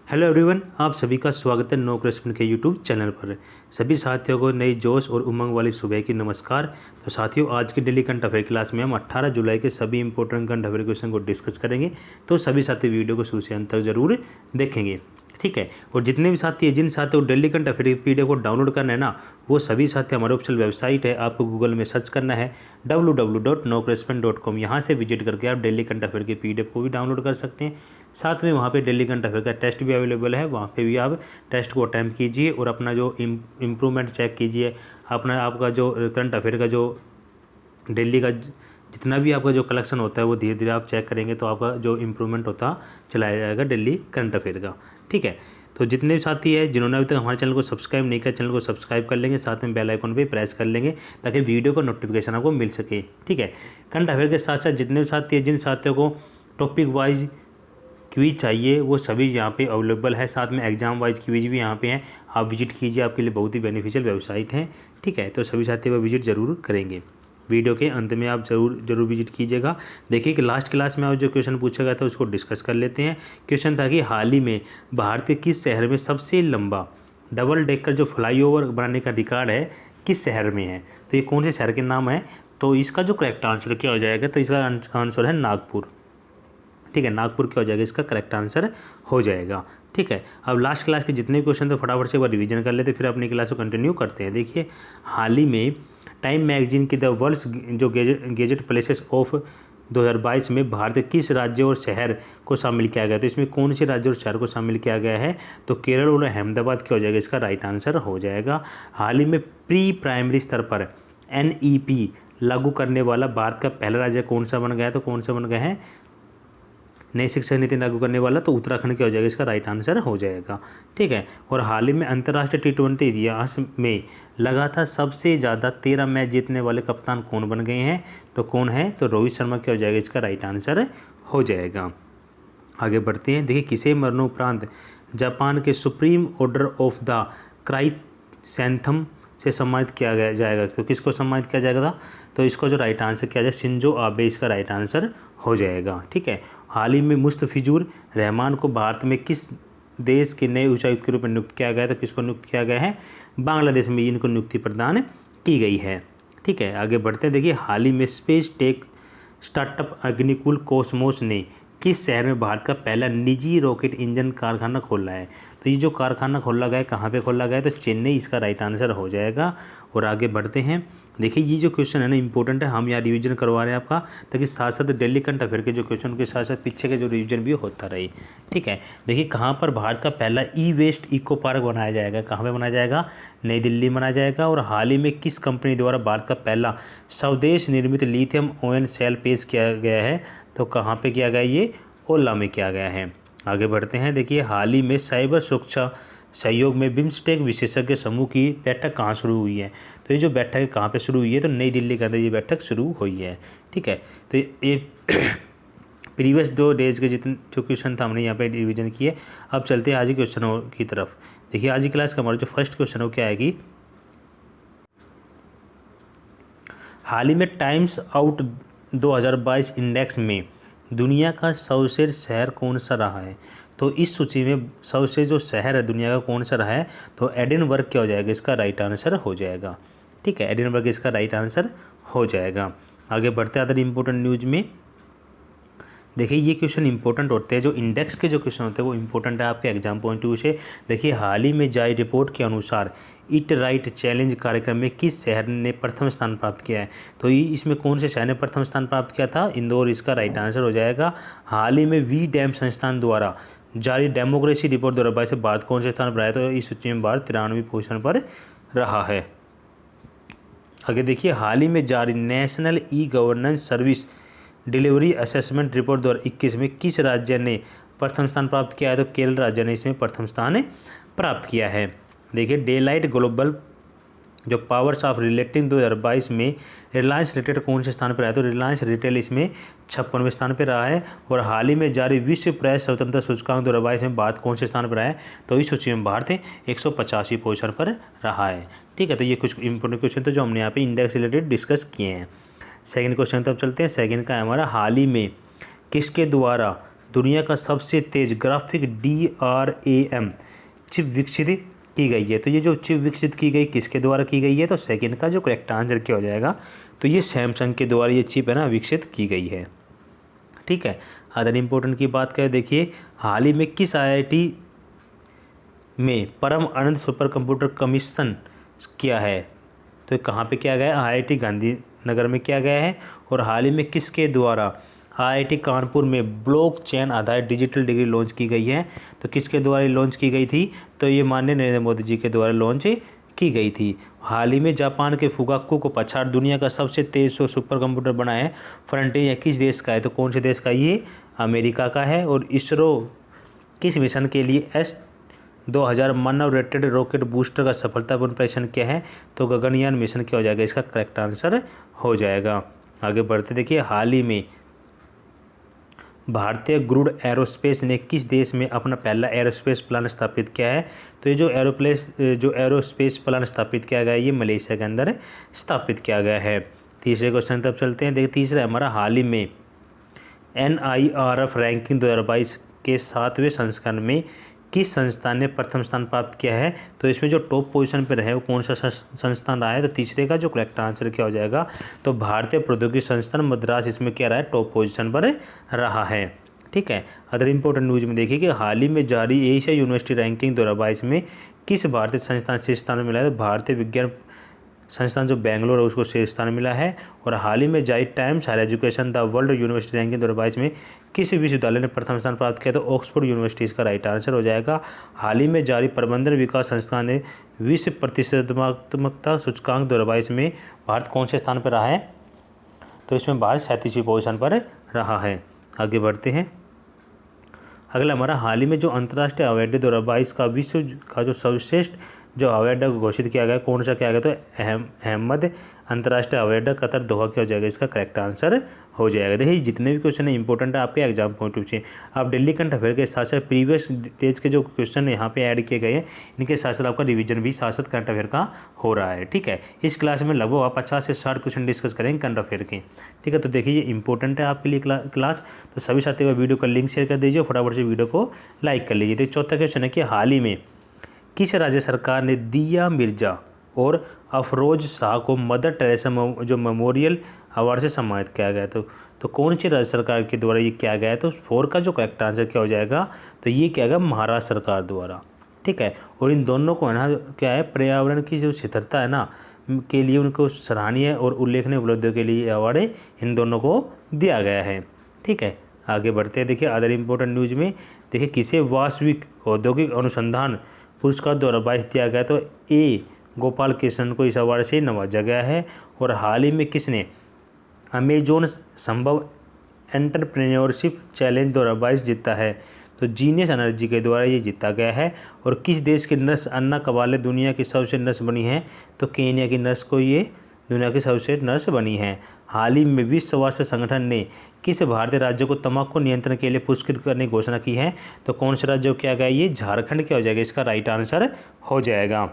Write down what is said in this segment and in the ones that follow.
Hello everyone, आप सभी का स्वागत है नो क्रिस्पन के यूट्यूब चैनल पर। सभी साथियों को नई जोश और उमंग वाली सुबह की नमस्कार। तो साथियों, आज की डेली करंट अफेयर क्लास में हम 18 जुलाई के सभी इंपॉर्टेंट करंट अफेयर क्वेश्चन को डिस्कस करेंगे। तो सभी साथी वीडियो को शुरू से अंत तक जरूर देखेंगे, ठीक है। और जितने भी साथी है, जिन साथियों को डेली करंट अफेयर की पीडीएफ को डाउनलोड करना है ना, वो सभी साथी हमारे ऑफिशियल वेबसाइट है, आपको गूगल में सर्च करना है www.nocrespon.com। यहाँ से विजिट करके आप डेली करंट अफेयर की पीडीएफ को भी डाउनलोड कर सकते हैं। साथ में वहाँ पे डेली करंट अफेयर का टेस्ट भी अवेलेबल है, वहाँ पे भी आप टेस्ट को अटैम्प्ट कीजिए और अपना जो इम्प्रूवमेंट चेक कीजिए। आपका जो करंट अफेयर का जो डेली का जितना भी आपका जो कलेक्शन होता है वो धीरे धीरे आप चेक करेंगे तो आपका जो इम्प्रूवमेंट होता चलाया जाएगा डेली करंट अफेयर का, ठीक है। तो जितने भी साथी है जिन्होंने अभी तक हमारे चैनल को सब्सक्राइब नहीं किया, चैनल को सब्सक्राइब कर लेंगे, साथ में बेल आइकन पे प्रेस कर लेंगे ताकि वीडियो का नोटिफिकेशन आपको मिल सके, ठीक है। करंट अफेयर के साथ साथ जितने भी साथी है, जिन साथियों को टॉपिक वाइज क्विज चाहिए वो सभी यहाँ पे अवेलेबल है। साथ में एग्जाम वाइज क्विज भी यहाँ पे हैं, आप विजिट कीजिए, आपके लिए बहुत ही बेनिफिशियल वेबसाइट है, ठीक है। तो सभी साथी वो विजिट ज़रूर करेंगे। वीडियो के अंत में आप ज़रूर विजिट कीजिएगा। देखिए कि लास्ट क्लास में आप जो क्वेश्चन पूछा गया था उसको डिस्कस कर लेते हैं। क्वेश्चन था कि हाल ही में भारत के किस शहर में सबसे लंबा डबल डेकर जो फ्लाईओवर बनाने का रिकॉर्ड है किस शहर में है, तो ये कौन से शहर के नाम है। तो इसका जो करेक्ट आंसर क्या हो जाएगा, तो इसका आंसर है नागपुर, ठीक है। नागपुर क्या हो जाएगा, इसका करेक्ट आंसर हो जाएगा, ठीक है। अब लास्ट क्लास के जितने भी क्वेश्चन थे फटाफट से एक बार रिवीजन कर लेते, फिर अपनी क्लास को कंटिन्यू करते हैं। देखिए, हाल ही में टाइम मैगजीन की द वर्ल्ड्स जो गेजेट प्लेसेस ऑफ 2022 में भारत के किस राज्य और शहर को शामिल किया गया, तो इसमें कौन से राज्य और शहर को शामिल किया गया है, तो केरल और अहमदाबाद क्या हो जाएगा, इसका राइट आंसर हो जाएगा। हाल ही में प्री प्राइमरी स्तर पर NEP लागू करने वाला भारत का पहला राज्य कौन सा बन गया है, तो कौन सा बन गया है नई शिक्षा नीति लागू करने वाला, तो उत्तराखंड क्या हो जाएगा, इसका राइट आंसर हो जाएगा, ठीक है। और हाल ही में अंतर्राष्ट्रीय T20 इतिहास में लगातार सबसे ज़्यादा 13 मैच जीतने वाले कप्तान कौन बन गए हैं, तो कौन है, तो रोहित शर्मा क्या हो जाएगा, इसका राइट आंसर हो जाएगा। आगे बढ़ते हैं। देखिए, किसे मरणोपरांत जापान के सुप्रीम ऑर्डर ऑफ द क्राइसेंथम से सम्मानित किया जाएगा, तो किसको सम्मानित किया जाएगा, तो इसको जो राइट आंसर किया जाए शिंजो आबे, इसका राइट आंसर हो जाएगा, ठीक है। हाल ही में मुस्तफिजुर रहमान को भारत में किस देश के नए उच्चायुक्त के रूप में नियुक्त किया गया है, तो किसको नियुक्त किया गया है, बांग्लादेश में इनको नियुक्ति प्रदान की गई है, ठीक है। आगे बढ़ते हैं। देखिए, हाल ही में space tech startup Agnikul Cosmos ने किस शहर में भारत का पहला निजी रॉकेट इंजन कारखाना खोला है, तो ये जो कारखाना खोला गया है कहाँ पे खोला गया है, तो चेन्नई, इसका राइट आंसर हो जाएगा। और आगे बढ़ते हैं। देखिए, ये जो क्वेश्चन है ना इंपॉर्टेंट है, हम यहाँ रिवीजन करवा रहे हैं आपका, ताकि साथ साथ डेली करंट अफेयर के जो क्वेश्चन के साथ साथ पीछे के जो रिवीजन भी होता रहे, ठीक है। देखिए, कहाँ पर भारत का पहला ई-वेस्ट इको पार्क बनाया जाएगा, कहाँ पर बनाया जाएगा, नई दिल्ली बनाया जाएगा। और हाल ही में किस कंपनी द्वारा भारत का पहला स्वदेश निर्मित लिथियम आयन सेल पेश किया गया है, तो कहाँ पे किया गया, ये ओला में किया गया है। आगे बढ़ते हैं। देखिए, हाल ही में साइबर सुरक्षा सहयोग में बिम्स्टेक विशेषज्ञ समूह की बैठक कहाँ शुरू हुई है, तो ये जो बैठक है कहाँ पे शुरू हुई है, तो नई दिल्ली के अंदर ये बैठक शुरू हुई है, ठीक है। तो ये प्रीवियस 2 डेज के जितने जो क्वेश्चन था हमने यहाँ पे रिवीजन किए। अब चलते हैं आज के क्वेश्चनों की तरफ। देखिए, आज की क्लास का हमारा जो फर्स्ट क्वेश्चन है वो क्या है कि हाल ही में टाइम्स आउट 2022 इंडेक्स में दुनिया का सर्वश्रेष्ठ शहर कौन सा रहा है, तो इस सूची में सर्वश्रेष्ठ जो शहर है दुनिया का कौन सा रहा है, तो एडिनबर्ग क्या हो जाएगा, इसका राइट आंसर हो जाएगा, ठीक है। एडिनबर्ग इसका राइट आंसर हो जाएगा। आगे बढ़ते हैं अदर इंपॉर्टेंट न्यूज में। देखिए, ये क्वेश्चन इंपॉर्टेंट होते हैं, जो इंडेक्स के जो क्वेश्चन होते हैं वो इंपॉर्टेंट है आपके एग्जाम पॉइंट ऑफ व्यू से। देखिए, हाल ही में जारी रिपोर्ट के अनुसार ईट राइट चैलेंज कार्यक्रम में किस शहर ने प्रथम स्थान प्राप्त किया है, तो इसमें कौन से शहर ने प्रथम स्थान प्राप्त किया था, इंदौर, इसका राइट आंसर हो जाएगा। हाल ही में वी डैम संस्थान द्वारा जारी डेमोक्रेसी रिपोर्ट 2022 से भारत कौन से स्थान पर आया, तो इस सूची में भारत 93 पोजीशन पर रहा है। आगे देखिए, हाल ही में जारी national e governance service delivery assessment report 2021 में किस राज्य ने प्रथम स्थान प्राप्त किया है, तो केरल राज्य ने इसमें प्रथम स्थान प्राप्त किया है। देखिए, डेलाइट ग्लोबल जो पावर्स ऑफ रिलेटिंग 2022 में रिलायंस रिटेल कौन से स्थान पर आया, तो रिलायंस रिटेल इसमें 56वें स्थान पर रहा है। और हाल ही में जारी विश्व प्रेस स्वतंत्रता सूचकांक 2022 में भारत कौन से स्थान पर आया है, तो इस सूची में भारत 185 पोजीशन पर रहा है, ठीक है। तो ये कुछ इंपॉर्टेंट क्वेश्चन थे जो हमने यहाँ पे इंडेक्स रिलेटेड डिस्कस किए हैं। सेकंड क्वेश्चन तब चलते हैं। सेकंड का है हमारा, हाल ही में किसके द्वारा दुनिया का सबसे तेज ग्राफिक DRAM चिप विकसित की गई है। तो ये जो चिप विकसित की गई किसके द्वारा की गई है, तो सेकंड का जो करेक्ट आंसर क्या हो जाएगा, तो ये सैमसंग के द्वारा ये चिप है ना विकसित की गई है। ठीक है, अदर इम्पोर्टेंट की बात करें, देखिए हाल ही में किस IIT में परम आनंद सुपर कंप्यूटर कमीशन किया है, तो कहाँ पे किया गया है, IIT गांधीनगर में किया गया है। और हाल ही में किसके द्वारा IIT कानपुर में ब्लॉकचेन आधारित डिजिटल डिग्री लॉन्च की गई है, तो किसके द्वारा लॉन्च की गई थी, तो ये माननीय नरेंद्र मोदी जी के द्वारा लॉन्च की गई थी। हाल ही में जापान के फुगाक्कू को पछाड़ दुनिया का सबसे तेज सुपर कंप्यूटर बना है फ्रंटियर किस देश का है, तो कौन से देश का, ये अमेरिका का है। और इसरो किस मिशन के लिए S-2000 मानव रेटेड रॉकेट बूस्टर का सफलतापूर्ण परीक्षण किया है, तो गगनयान मिशन क्या हो जाएगा, इसका करेक्ट आंसर हो जाएगा। आगे बढ़ते देखिए, हाल ही में भारतीय गरुड़ एरोस्पेस ने किस देश में अपना पहला एरोस्पेस प्लांट स्थापित किया है, तो ये जो एरोस्पेस प्लांट स्थापित किया गया है ये मलेशिया के अंदर स्थापित किया गया है। तीसरे क्वेश्चन तब चलते हैं, देखिए तीसरा हमारा, हाल ही में NIRF रैंकिंग 2022 के 7वें संस्करण में किस संस्थान ने प्रथम स्थान प्राप्त किया है, तो इसमें जो टॉप पोजीशन पर है वो कौन सा संस्थान रहा है, तो तीसरे का जो करेक्ट आंसर क्या हो जाएगा, तो भारतीय प्रौद्योगिकी संस्थान मद्रास इसमें क्या रहा है, टॉप पोजीशन पर रहा है। ठीक है, अदर इंपॉर्टेंट न्यूज में देखिए कि हाल ही में जारी एशिया यूनिवर्सिटी रैंकिंग 2022 में किस भारतीय संस्थान से स्थान मिला है, तो भारतीय विज्ञान संस्थान जो बेंगलोर है उसको शीर्ष स्थान मिला है। और हाल ही में जारी Times Higher Education the World University ranking 2022 में किस विश्वविद्यालय ने प्रथम स्थान प्राप्त किया, तो ऑक्सफोर्ड यूनिवर्सिटी इसका राइट आंसर हो जाएगा। हाल ही में जारी प्रबंधन विकास संस्थान ने विश्व प्रतिस्पर्धात्मकता सूचकांक 2022 में भारत कौन से स्थान पर रहा है, तो इसमें भारत 37वीं पोजीशन पर रहा है। आगे बढ़ते हैं, अगला हमारा, हाल ही में जो अंतर्राष्ट्रीय हवाई अड्डे 2022 का विश्व का जो सर्वश्रेष्ठ जो हवाई अड्डा घोषित किया गया, कौन सा किया गया, तो अहमद अंतर्राष्ट्रीय हवाई अड्डा कतर दोहा क्या हो जाएगा, इसका करेक्ट आंसर हो जाएगा। देखिए जितने भी क्वेश्चन है इंपॉर्टेंट है आपके एग्जाम पॉइंट ऑफ व्यू से, आप दिल्ली करंट अफेयर के साथ साथ प्रीवियस डेज के जो क्वेश्चन यहाँ पे ऐड किए गए हैं इनके साथ साथ आपका रिवीजन भी साथ साथ करंट अफेयर का हो रहा है। ठीक है, इस क्लास में लगभग आप 50 से 60 क्वेश्चन डिस्कस करेंगे करंट अफेयर के। ठीक है, तो देखिए ये इंपॉर्टेंट है आपके लिए क्लास, तो सभी साथियों को वीडियो का लिंक शेयर कर दीजिए, फटाफट से वीडियो को लाइक कर लीजिए। तो चौथा क्वेश्चन है कि हाल ही में किस राज्य सरकार ने दिया मिर्जा और अफरोज शाह को मदर टेरेसा जो मेमोरियल अवार्ड से सम्मानित किया गया, तो कौन सी राज्य सरकार के द्वारा ये किया गया है, तो 4 का जो करेक्ट आंसर क्या हो जाएगा, तो ये क्या है, महाराष्ट्र सरकार द्वारा। ठीक है, और इन दोनों को है ना क्या है, पर्यावरण की जो स्थिरता है ना के लिए उनको सराहनीय और उल्लेखनीय उपलब्धियों के लिए अवार्ड इन दोनों को दिया गया है। ठीक है, आगे बढ़ते हैं, देखिए अदर इम्पोर्टेंट न्यूज में देखिए किसे वास्तविक औद्योगिक अनुसंधान पुरस्कार 2022 दिया गया, तो A गोपाल कृष्णन को इस अवार्ड से नवाजा गया है। और हाल ही में किसने अमेजोन संभव एंटरप्रेन्योरशिप चैलेंज 2022 जीता है, तो जीनियस एनर्जी के द्वारा ये जीता गया है। और किस देश की नर्स अन्ना कबाले दुनिया की सबसे नर्स बनी है, तो केन्या की नर्स को ये दुनिया की सबसे नर्स बनी है। हाल ही में विश्व स्वास्थ्य संगठन ने किस भारतीय राज्य को तंबाकू नियंत्रण के लिए पुरस्कृत करने की घोषणा की है, तो कौन से राज्य को किया गया, ये झारखंड क्या हो जाएगा, इसका राइट आंसर हो जाएगा।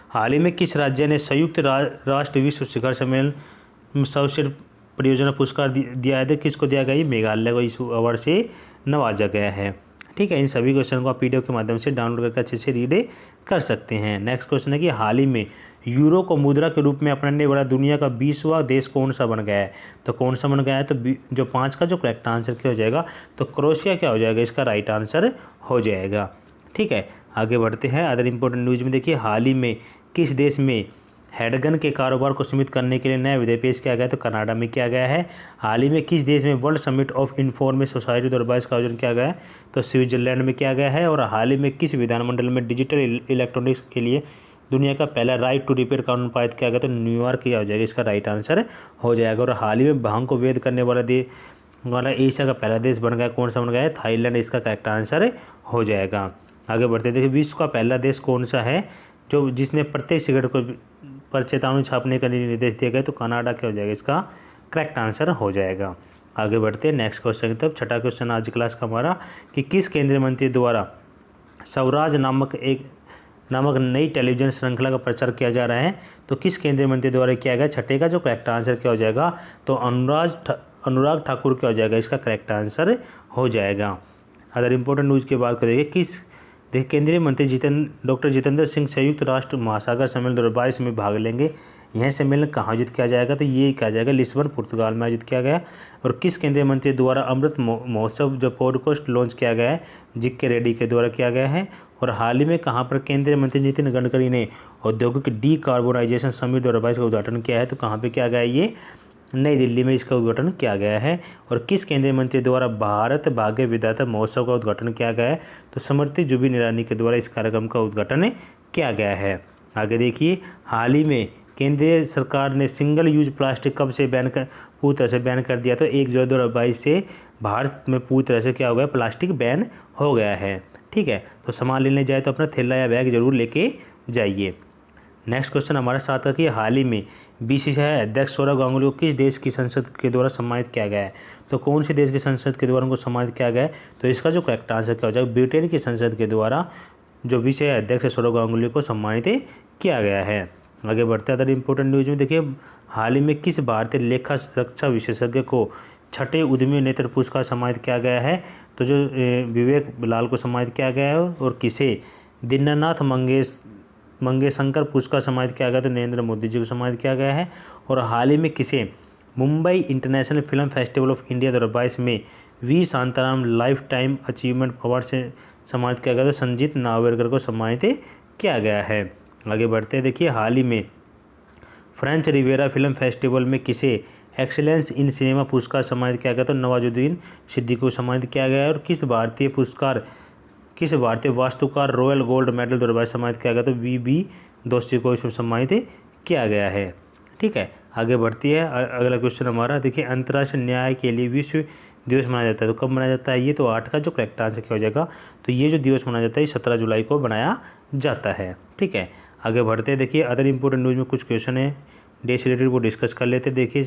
हाल ही में किस राज्य ने संयुक्त राष्ट्र विश्व शिखर सम्मेलन सर्वश्रेष्ठ परियोजना पुरस्कार दिया है, तो किसको दिया गया, ये मेघालय को इस अवार्ड से नवाजा गया है। ठीक है, इन सभी क्वेश्चन को आप PDF के माध्यम से डाउनलोड करके अच्छे से रीड कर सकते हैं। नेक्स्ट क्वेश्चन है कि हाल ही में यूरो को मुद्रा के रूप में अपनाने वाला दुनिया का 20वां देश कौन सा बन गया है, तो कौन सा बन गया है, तो जो 5 का जो करेक्ट आंसर क्या हो जाएगा, तो क्रोएशिया क्या हो जाएगा, इसका राइट आंसर हो जाएगा। ठीक है, आगे बढ़ते हैं, अदर इंपॉर्टेंट न्यूज में देखिए हाल ही में किस देश में हैंडगन के कारोबार को सीमित करने के लिए नया विधेयक पेश किया गया, तो कनाडा में किया गया है। हाल ही में किस देश में world summit of information society 2022 का आयोजन किया गया है, तो स्विट्जरलैंड में किया गया है। और हाल ही में किस विधानमंडल में डिजिटल इलेक्ट्रॉनिक्स के लिए दुनिया का पहला राइट टू रिपेयर कानून पारित किया गया, तो न्यूयॉर्क किया हो जाएगा, इसका राइट आंसर हो जाएगा। और हाल ही में भांग को वैध करने वाला एशिया का पहला देश बन गया, कौन सा बन गया है, थाईलैंड, इसका करेक्ट आंसर हो जाएगा। आगे बढ़ते देखिए विश्व का पहला देश कौन सा है जो जिसने प्रत्येक सिगरेट को पर चेतावनी छापने का निर्देश दिया गया, तो कनाडा क्या हो जाएगा, इसका करेक्ट आंसर हो जाएगा। आगे बढ़ते हैं नेक्स्ट क्वेश्चन की तरफ। छठा क्वेश्चन आज क्लास का हमारा कि किस केंद्रीय मंत्री द्वारा स्वराज नामक नई टेलीविजन श्रृंखला का प्रचार किया जा रहा है, तो किस केंद्रीय मंत्री द्वारा किया गया, छठे का जो करेक्ट आंसर क्या हो जाएगा, तो अनुराग ठाकुर क्या हो जाएगा, इसका करेक्ट आंसर हो जाएगा। अदर इम्पोर्टेंट न्यूज़ की बात करेंगे देखिए केंद्रीय मंत्री डॉक्टर जितेंद्र सिंह संयुक्त राष्ट्र महासागर सम्मेलन 2022 में भाग लेंगे। यह सम्मेलन कहाँ आयोजित किया जाएगा, तो ये किया जाएगा लिस्बन पुर्तगाल में आयोजित किया गया। और किस केंद्रीय मंत्री द्वारा अमृत महोत्सव जो पॉडकास्ट लॉन्च किया गया है, जिक्के रेड्डी के द्वारा किया गया है। और हाल ही में कहाँ पर केंद्रीय मंत्री नितिन गडकरी ने औद्योगिक डीकार्बोनाइजेशन समिट 2022 का उद्घाटन किया है, तो कहाँ पर किया गया है, ये नई दिल्ली में इसका उद्घाटन किया गया है। और किस केंद्रीय मंत्री द्वारा भारत भाग्य विधाता महोत्सव का उद्घाटन किया गया है, तो स्मृति जुबिन ईरानी के द्वारा इस कार्यक्रम का उद्घाटन किया गया है। आगे देखिए, हाल ही में केंद्रीय सरकार ने सिंगल यूज प्लास्टिक कब से पूरी तरह से बैन कर दिया, तो 1 जुलाई 2022 से भारत में पूरी तरह से क्या हो गया, प्लास्टिक बैन हो गया है। ठीक है, तो सामान लेने जाए तो अपना थैला या बैग जरूर लेके जाइए। नेक्स्ट क्वेश्चन हमारे साथ है कि हाल ही में बीसीसीआई अध्यक्ष सौरव गांगुली को किस देश की संसद के द्वारा सम्मानित किया गया है, तो कौन से देश की संसद के द्वारा उनको सम्मानित किया गया है, तो इसका जो करेक्ट आंसर क्या हो जाएगा, ब्रिटेन की संसद के द्वारा जो बीसीसीआई अध्यक्ष सौरव गांगुली को सम्मानित किया गया है। आगे बढ़ते हैं अदर इम्पोर्टेंट न्यूज़ में। देखिए हाल ही में किस भारतीय लेखा रक्षा विशेषज्ञ को छठे उद्यमी नेत्र पुरस्कार सम्मानित किया गया है, तो जो विवेक लाल को सम्मानित किया गया है। और किसे दीनानाथ मंगेशकर पुरस्कार सम्मानित किया गया, तो नरेंद्र मोदी जी को सम्मानित किया गया है। और हाल ही में किसे Mumbai international film festival of India 2022 में V Shantaram lifetime achievement award से सम्मानित किया गया, तो संजीत नावरकर को सम्मानित किया गया है। आगे बढ़ते हैं, देखिए हाल ही में फ्रेंच रिवेरा फिल्म फेस्टिवल में किसे एक्सीलेंस इन सिनेमा पुरस्कार सम्मानित किया गया, तो नवाजुद्दीन सिद्दीकी को सम्मानित किया गया है। और किस भारतीय वास्तुकार रॉयल गोल्ड मेडल 2022 सम्मानित किया गया, तो वीबी दोषी को इसमें सम्मानित किया गया है। ठीक है, आगे बढ़ती है अगला क्वेश्चन हमारा। देखिए अंतर्राष्ट्रीय न्याय के लिए विश्व दिवस मनाया जाता है, तो कब मनाया जाता है, ये तो 8 का जो करेक्ट आंसर क्या हो जाएगा, तो ये जो दिवस मनाया जाता है 17 जुलाई को बनाया जाता है। ठीक है, आगे बढ़ते हैं। देखिए अदर इम्पोर्टेंट न्यूज़ में कुछ क्वेश्चन है डे से रिलेटेड, वो डिस्कस कर लेते हैं। देखिए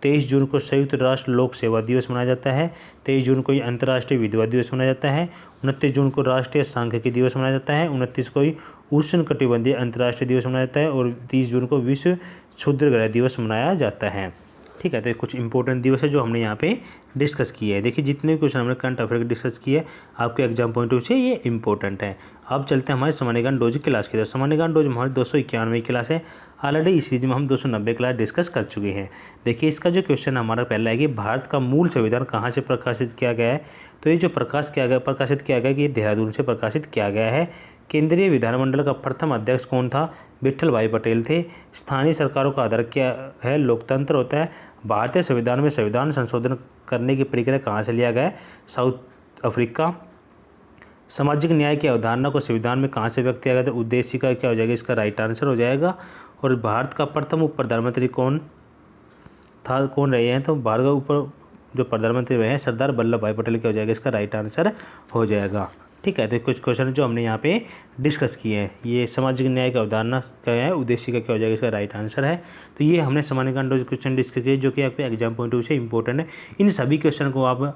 23 जून को संयुक्त राष्ट्र लोक सेवा दिवस मनाया जाता है। 23 जून को अंतर्राष्ट्रीय विधवा दिवस मनाया जाता है। 29 जून को राष्ट्रीय सांख्यिकी दिवस मनाया जाता है। 29 को उष्ण कटिबंधीय अंतर्राष्ट्रीय दिवस मनाया जाता है। और 30 जून को विश्व क्षुद्रग्रह दिवस मनाया जाता है। ठीक है, तो कुछ इंपॉर्टेंट दिवस है जो हमने यहाँ पे डिस्कस किए हैं। देखिए जितने भी क्वेश्चन हमने करंट अफेयर डिस्कस किए आपके एग्जाम पॉइंट ऑफ से ये इंपॉर्टेंट है। अब चलते हैं हमारे सामान्य ज्ञान डोज क्लास की तरफ। सामान्य ज्ञान डोज हमारी 291 क्लास है। ऑलरेडी इस सीरीज में हम 290 क्लास डिस्कस कर चुके हैं। देखिए इसका जो क्वेश्चन हमारा पहला है कि भारत का मूल संविधान कहाँ से प्रकाशित किया गया है, तो ये जो प्रकाशित किया गया कि देहरादून से प्रकाशित किया गया है। केंद्रीय विधानमंडल का प्रथम अध्यक्ष कौन था, विट्ठल भाई पटेल थे। स्थानीय सरकारों का आधार क्या है, लोकतंत्र होता है। भारतीय संविधान में संविधान संशोधन करने की प्रक्रिया कहाँ से लिया गया है, साउथ अफ्रीका। सामाजिक न्याय की अवधारणा को संविधान में कहाँ से व्यक्त किया गया, तो उद्देश्य का क्या हो जाएगा, इसका राइट आंसर हो जाएगा। और भारत का प्रथम उप प्रधानमंत्री कौन रहे हैं, तो भारत का ऊपर जो प्रधानमंत्री रहे हैं सरदार वल्लभ भाई पटेल क्या हो जाएगा, इसका राइट आंसर हो जाएगा। ठीक है, तो कुछ क्वेश्चन जो हमने यहाँ पे डिस्कस किए हैं, ये सामाजिक न्याय का अवधारणा क्या है, उद्देश्य का क्या हो जाएगा, इसका राइट आंसर है। तो ये हमने सामान्य ज्ञान क्वेश्चन डिस्कस किए जो कि आपके एग्जाम पॉइंट ऑफ से इंपॉर्टेंट है। इन सभी क्वेश्चन को आप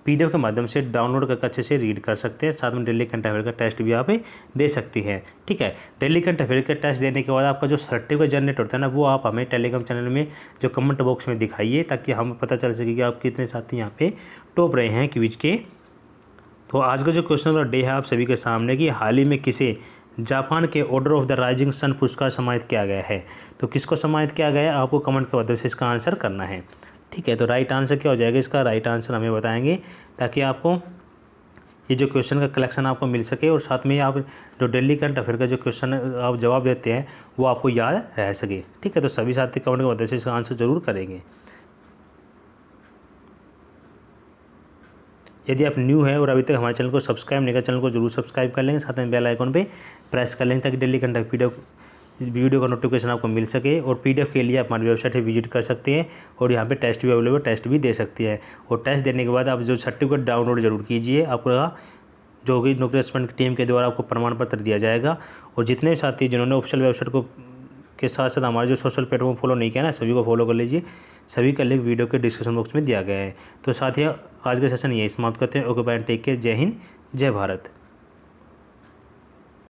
PDF के माध्यम से डाउनलोड करके अच्छे से रीड कर सकते हैं। साथ में डेली करंट अफेयर का टेस्ट भी आप दे सकती है। ठीक है, डेली करंट अफेयर का टेस्ट देने के बाद आपका जो सर्टिफिकेट जनरेट होता है ना, वो आप हमें टेलीग्राम चैनल में जो कमेंट बॉक्स में दिखाइए, ताकि हमें पता चल सके कि आप कितने साथी यहाँ पे टॉप रहे हैं क्विज के। तो आज का जो क्वेश्चन का डे है आप सभी के सामने कि हाल ही में किसे जापान के order of the rising sun पुरस्कार सम्मानित किया गया है, तो किसको सम्मानित किया गया है, आपको कमेंट के माध्यम से इसका आंसर करना है। ठीक है, तो राइट आंसर क्या हो जाएगा, इसका राइट आंसर हमें बताएंगे, ताकि आपको ये जो क्वेश्चन का कलेक्शन आपको मिल सके और साथ में आप जो डेली करंट अफेयर का जो क्वेश्चन आप जवाब देते हैं वो आपको याद रह सके। ठीक है, तो सभी साथी कमेंट के माध्यम से इसका आंसर जरूर करेंगे। यदि आप न्यू है और अभी तक हमारे चैनल को सब्सक्राइब नहीं किया, चैनल को जरूर सब्सक्राइब कर लेंगे, साथ में बेल आइकन पे प्रेस कर लेंगे, ताकि डेली करंट वीडियो का नोटिफिकेशन आपको मिल सके। और PDF के लिए आप हमारी वेबसाइट पर विजिट कर सकते हैं और यहाँ पे टेस्ट भी अवेलेबल, टेस्ट भी दे सकते हैं। और टेस्ट देने के बाद आप जो सर्टिफिकेट डाउनलोड जरूर कीजिए, आपका जो कि नौकरी रेस्पॉन्ड टीम के द्वारा आपको प्रमाण पत्र दिया जाएगा। और जितने भी साथी जिन्होंने ऑफिशियल वेबसाइट को के साथ साथ हमारे जो सोशल प्लेटफॉर्म फॉलो नहीं किया ना, सभी को फॉलो कर लीजिए। सभी का लिंक वीडियो के डिस्क्रिप्शन बॉक्स में दिया गया है। तो साथियों आज का सेशन यही समाप्त करते हैं। ओके बाय, टेक केयर, जय हिंद, जय भारत।